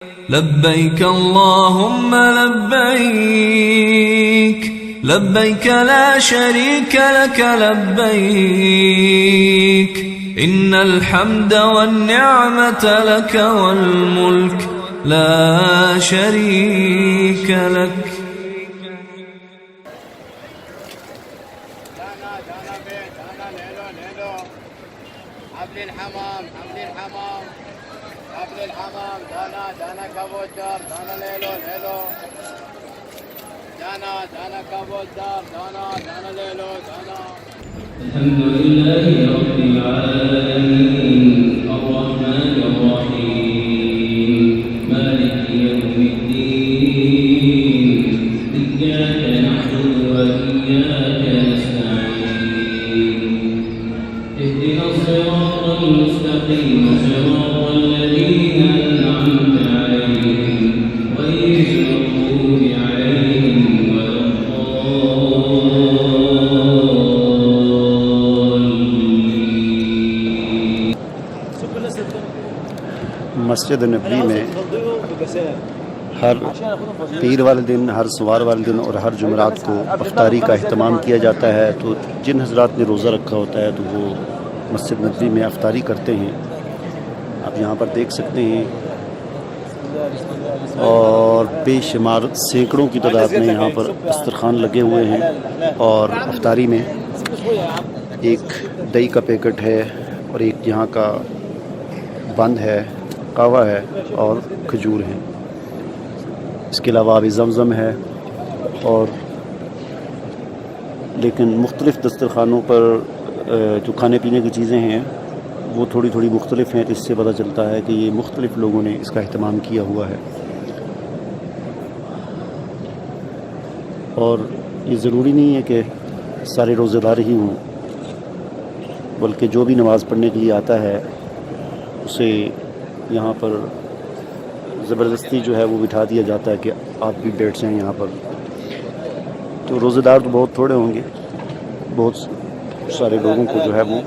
لبيك اللهم لبيك لبيك لا شريك لك لبيك إن الحمد والنعمة لك والملك لا شريك لك. عبد الحمام دانا کبوتر دانا لے لو دانا کبوتر دانا لے لو دانا. الحمد لله رب العالمين الرحمن الرحيم مالك يوم الدين إياك نعبد وإياك نستعين اهدنا الصراط المستقيم صراط الذين أنعمت عليهم غير المغضوب عليهم ولا الضالين. مسجد نبوی میں ہر پیر والے دن، ہر سوار والے دن اور ہر جمعرات کو افطاری کا اہتمام کیا جاتا ہے. تو جن حضرات نے روزہ رکھا ہوتا ہے تو وہ مسجد نبوی میں افطاری کرتے ہیں. آپ یہاں پر دیکھ سکتے ہیں اور بے شمار سینکڑوں کی تعداد میں یہاں پر دسترخوان لگے ہوئے ہیں. اور افطاری میں ایک دہی کا پیکٹ ہے اور ایک یہاں کا بند ہے، قہوہ ہے اور کھجور ہیں. اس کے علاوہ آبِ زمزم ہے. اور لیکن مختلف دسترخوانوں پر جو کھانے پینے کی چیزیں ہیں وہ تھوڑی تھوڑی مختلف ہیں. تو اس سے پتہ چلتا ہے کہ یہ مختلف لوگوں نے اس کا اہتمام کیا ہوا ہے. اور یہ ضروری نہیں ہے کہ سارے روزے دار ہی ہوں، بلکہ جو بھی نماز پڑھنے کے لیے آتا ہے اسے یہاں پر زبردستی جو ہے وہ بٹھا دیا جاتا ہے کہ آپ بھی بیٹھ جائیں یہاں پر. تو روزے دار تو بہت تھوڑے ہوں گے، بہت سارے لوگوں کو جو ہے وہ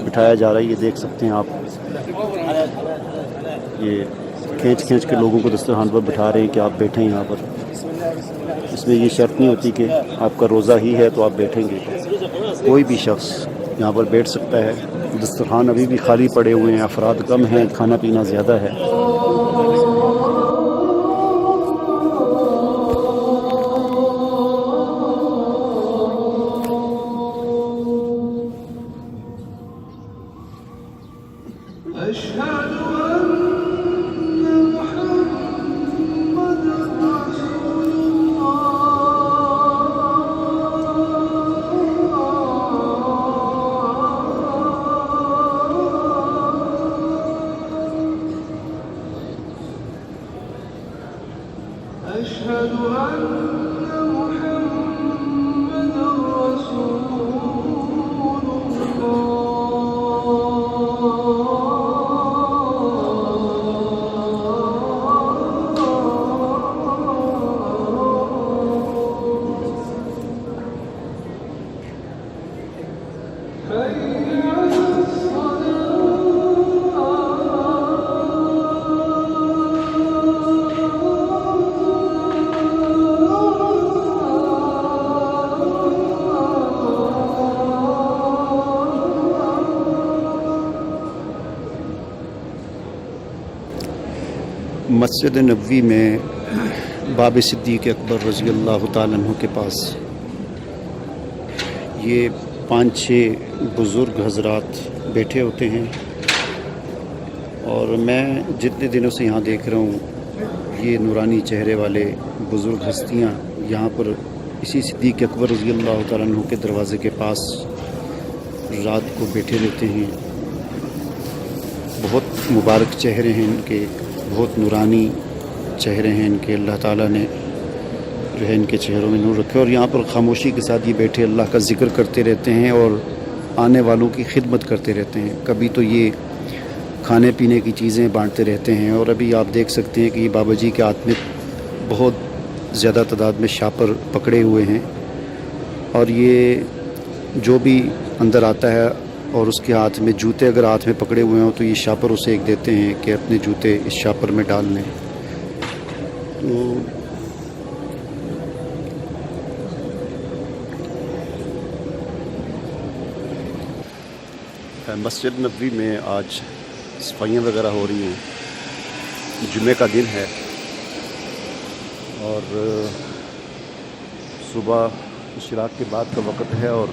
بٹھایا جا رہا ہے. یہ دیکھ سکتے ہیں آپ، یہ کھینچ کے لوگوں کو دسترخوان پر بٹھا رہے ہیں کہ آپ بیٹھیں یہاں پر. اس میں یہ شرط نہیں ہوتی کہ آپ کا روزہ ہی ہے تو آپ بیٹھیں گے. کوئی بھی شخص یہاں پر بیٹھ سکتا ہے. دسترخوان ابھی بھی خالی پڑے ہوئے ہیں، افراد کم ہیں، کھانا پینا زیادہ ہے. مسجد نبوی میں باب صدیق اکبر رضی اللہ تعالیٰ عنہ کے پاس یہ 5-6 بزرگ حضرات بیٹھے ہوتے ہیں. اور میں جتنے دنوں سے یہاں دیکھ رہا ہوں یہ نورانی چہرے والے بزرگ ہستیاں یہاں پر اسی صدیق اکبر رضی اللہ تعالیٰ عنہ کے دروازے کے پاس رات کو بیٹھے رہتے ہیں. بہت مبارک چہرے ہیں ان کے، بہت نورانی چہرے ہیں ان کے. اللہ تعالیٰ نے جو ہے ان کے چہروں میں نور رکھے. اور یہاں پر خاموشی کے ساتھ یہ بیٹھے اللہ کا ذکر کرتے رہتے ہیں اور آنے والوں کی خدمت کرتے رہتے ہیں. کبھی تو یہ کھانے پینے کی چیزیں بانٹتے رہتے ہیں. اور ابھی آپ دیکھ سکتے ہیں کہ یہ بابا جی کے ہاتھ میں بہت زیادہ تعداد میں شاپر پکڑے ہوئے ہیں. اور یہ جو بھی اندر آتا ہے اور اس کے ہاتھ میں جوتے اگر ہاتھ میں پکڑے ہوئے ہوں تو یہ شاپر اسے ایک دیتے ہیں کہ اپنے جوتے اس شاپر میں ڈال لیں. تو مسجد نبوی میں آج صفائیاں وغیرہ ہو رہی ہیں، جمعہ کا دن ہے اور صبح اشراق کے بعد کا وقت ہے اور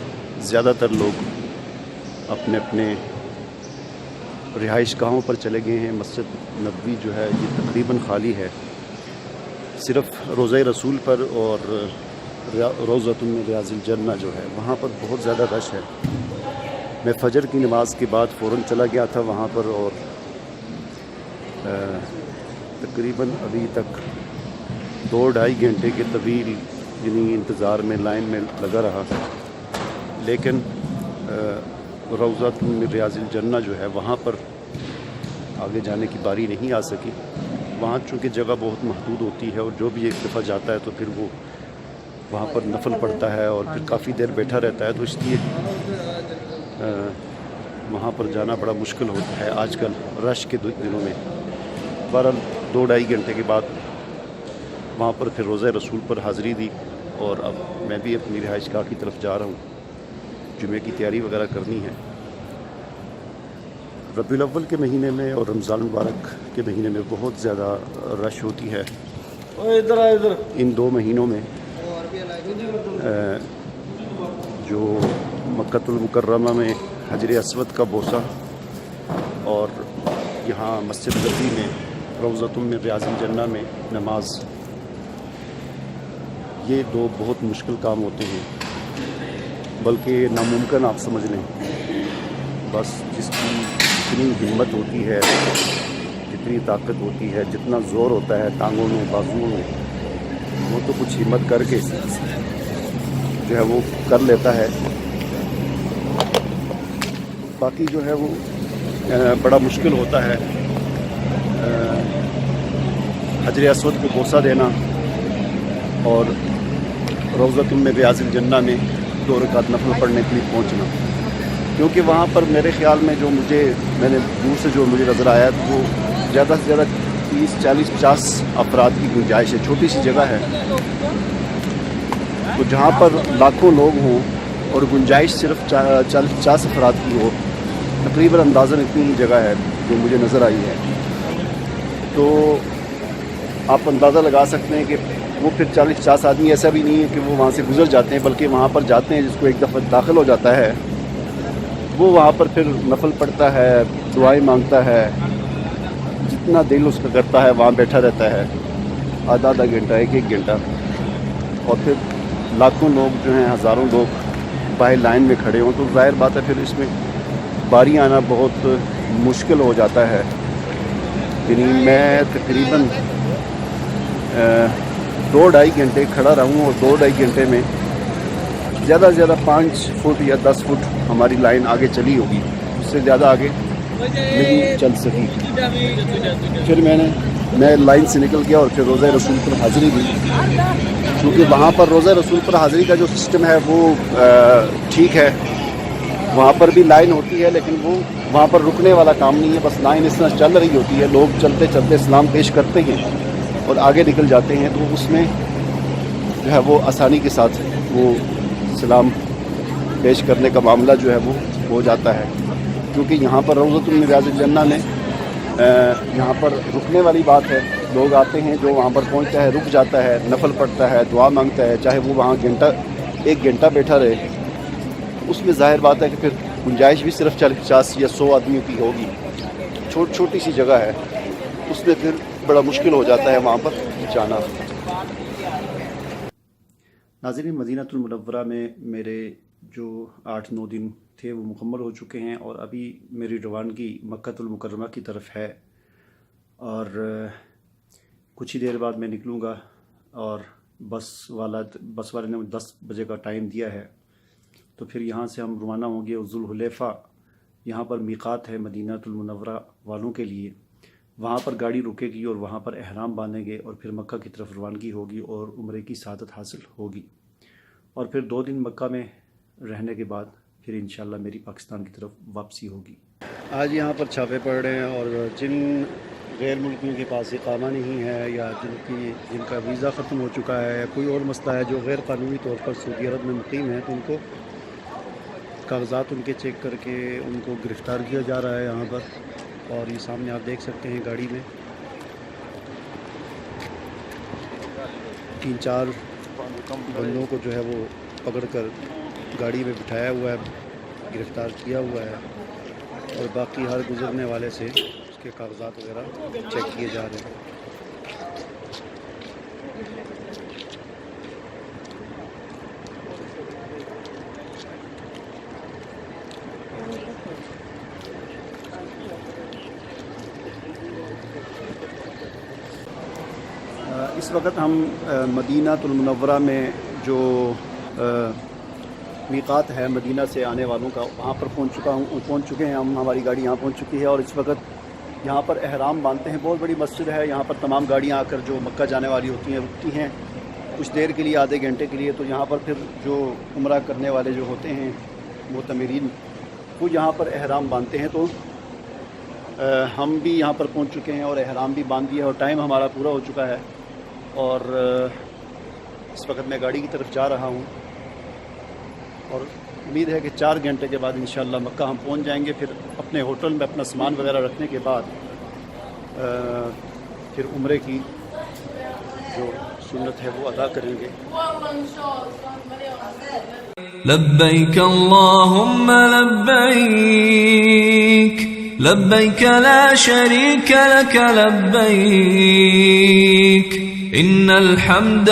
زیادہ تر لوگ اپنے اپنے رہائش گاہوں پر چلے گئے ہیں۔ مسجد نبوی جو ہے یہ تقریباً خالی ہے، صرف روضہ رسول پر اور روضۃ من ریاض الجنہ جو ہے وہاں پر بہت زیادہ رش ہے۔ میں فجر کی نماز کے بعد فوراً چلا گیا تھا وہاں پر اور تقریباً ابھی تک 2-2.5 گھنٹے کے طویل یعنی انتظار میں لائن میں لگا رہا، لیکن روضۃ من ریاض الجنہ جو ہے وہاں پر آگے جانے کی باری نہیں آ سکی۔ وہاں چونکہ جگہ بہت محدود ہوتی ہے اور جو بھی ایک دفعہ جاتا ہے تو پھر وہ وہاں پر نفل پڑتا ہے اور پھر کافی دیر بیٹھا رہتا ہے، تو اس لیے وہاں پر جانا بڑا مشکل ہوتا ہے آج کل رش کے دنوں میں۔ بہرحال 2-2.5 گھنٹے کے بعد وہاں پر پھر روضہ رسول پر حاضری دی اور اب میں بھی اپنی رہائش گاہ کی طرف جا رہا ہوں، جمعے کی تیاری وغیرہ کرنی ہے۔ ربیع الاول کے مہینے میں اور رمضان مبارک کے مہینے میں بہت زیادہ رش ہوتی ہے۔ ان 2 مہینوں میں جو مکہ المکرمہ میں حجر اسود کا بوسہ اور یہاں مسجد نبوی میں روضۃ من ریاض الجنہ میں نماز، یہ 2 بہت مشکل کام ہوتے ہیں، بلکہ ناممکن آپ سمجھ لیں۔ بس جس کی جتنی ہمت ہوتی ہے، جتنی طاقت ہوتی ہے، جتنا زور ہوتا ہے ٹانگوں میں بازوؤں میں، وہ تو کچھ ہمت کر کے جو ہے وہ کر لیتا ہے، باقی جو ہے وہ بڑا مشکل ہوتا ہے۔ حجر اسود کو بوسہ دینا اور روضۃ من ریاض الجنہ میں 2 رکعت نفل پڑھنے کے لیے پہنچنا، کیونکہ وہاں پر میرے خیال میں میں نے دور سے جو مجھے نظر آیا وہ زیادہ سے زیادہ 30, 40, 50 افراد کی گنجائش ہے، چھوٹی سی جگہ ہے، تو جہاں پر لاکھوں لوگ ہوں اور گنجائش صرف 40-50 افراد کی ہو، تقریباً اندازاً اتنی ہی جگہ ہے جو مجھے نظر آئی ہے، تو آپ اندازہ لگا سکتے ہیں کہ وہ پھر 40-50 آدمی ایسا بھی نہیں ہے کہ وہ وہاں سے گزر جاتے ہیں، بلکہ وہاں پر جاتے ہیں جس کو ایک دفعہ داخل ہو جاتا ہے وہ وہاں پر پھر نفل پڑھتا ہے، دعائیں مانگتا ہے، جتنا دل اس کا کرتا ہے وہاں بیٹھا رہتا ہے آدھا گھنٹہ 1 گھنٹہ، اور پھر لاکھوں لوگ جو ہیں، ہزاروں لوگ باہر لائن میں کھڑے ہوں، تو ظاہر بات ہے پھر اس میں باری آنا بہت مشکل ہو جاتا ہے۔ یعنی میں تقریباً 2-2.5 گھنٹے کھڑا رہوں اور 2-2.5 گھنٹے میں زیادہ سے زیادہ 5 فٹ یا 10 فٹ ہماری لائن آگے چلی ہوگی، اس سے زیادہ آگے نہیں چل سکی۔ پھر میں لائن سے نکل گیا اور پھر روضہ رسول پر حاضری دی، کیونکہ وہاں پر روضہ رسول پر حاضری کا جو سسٹم ہے وہ ٹھیک ہے، وہاں پر بھی لائن ہوتی ہے، لیکن وہ وہاں پر رکنے والا کام نہیں ہے، بس لائن اس طرح چل رہی ہوتی ہے، لوگ چلتے چلتے سلام پیش کرتے ہیں اور آگے نکل جاتے ہیں، تو اس میں جو ہے وہ آسانی کے ساتھ وہ سلام پیش کرنے کا معاملہ جو ہے وہ ہو جاتا ہے، کیونکہ یہاں پر روضۃ من ریاض الجنہ میں یہاں پر رکنے والی بات ہے، لوگ آتے ہیں جو وہاں پر پہنچتا ہے رک جاتا ہے، نفل پڑھتا ہے، دعا مانگتا ہے، چاہے وہ وہاں 1 گھنٹہ بیٹھا رہے، اس میں ظاہر بات ہے کہ پھر گنجائش بھی صرف 40-50 یا 100 آدمیوں کی ہوگی، چھوٹی سی جگہ ہے، اس میں پھر بڑا مشکل ہو جاتا ہے وہاں پر جانا۔ ناظرین، مدینہ المنورہ میں میرے جو 8-9 دن تھے وہ مکمل ہو چکے ہیں اور ابھی میری روانگی مکہ المکرمہ کی طرف ہے، اور کچھ ہی دیر بعد میں نکلوں گا، اور بس والے نے 10 بجے کا ٹائم دیا ہے، تو پھر یہاں سے ہم روانہ ہوں گے ذوالحلیفہ، یہاں پر میقات ہے مدینہ المنورہ والوں کے لیے، وہاں پر گاڑی رکے گی اور وہاں پر احرام باندھیں گے اور پھر مکہ کی طرف روانگی ہوگی اور عمرے کی سعادت حاصل ہوگی، اور پھر 2 دن مکہ میں رہنے کے بعد پھر انشاءاللہ میری پاکستان کی طرف واپسی ہوگی۔ آج یہاں پر چھاپے پڑ رہے ہیں اور جن غیر ملکیوں کے پاس اقامہ نہیں ہے یا جن کا ویزا ختم ہو چکا ہے یا کوئی اور مسئلہ ہے جو غیر قانونی طور پر سعودی عرب میں مقیم ہیں، تو ان کو کاغذات ان کے چیک کر کے ان کو گرفتار کیا جا رہا ہے یہاں پر. اور یہ سامنے آپ دیکھ سکتے ہیں گاڑی میں 3-4 بندوں کو جو ہے وہ پکڑ کر گاڑی میں بٹھایا ہوا ہے، گرفتار کیا ہوا ہے، اور باقی ہر گزرنے والے سے اس کے کاغذات وغیرہ چیک کیے جا رہے ہیں. اس وقت ہم مدینہ المنورہ میں جو میقات ہے مدینہ سے آنے والوں کا، وہاں پر پہنچ چکے ہیں ہم. ہماری گاڑی یہاں پہنچ چکی ہے اور اس وقت یہاں پر احرام باندھتے ہیں. بہت بڑی مسجد ہے، یہاں پر تمام گاڑیاں آ کر جو مکہ جانے والی ہوتی ہیں رکتی ہیں کچھ دیر کے لیے، آدھے گھنٹے کے لیے. تو یہاں پر پھر جو عمرہ کرنے والے جو ہوتے ہیں معتمرین، وہ یہاں پر احرام باندھتے ہیں. تو ہم بھی یہاں پر پہنچ چکے ہیں اور احرام بھی باندھ دیا اور ٹائم ہمارا پورا ہو چکا ہے. اور اس وقت میں گاڑی کی طرف جا رہا ہوں اور امید ہے کہ 4 گھنٹے کے بعد انشاءاللہ مکہ ہم پہنچ جائیں گے. پھر اپنے ہوٹل میں اپنا سامان وغیرہ رکھنے کے بعد پھر عمرے کی جو سنت ہے وہ ادا کریں گے. لبيك اللهم لبيك لبيك لا شريك لك لبيك إن الحمد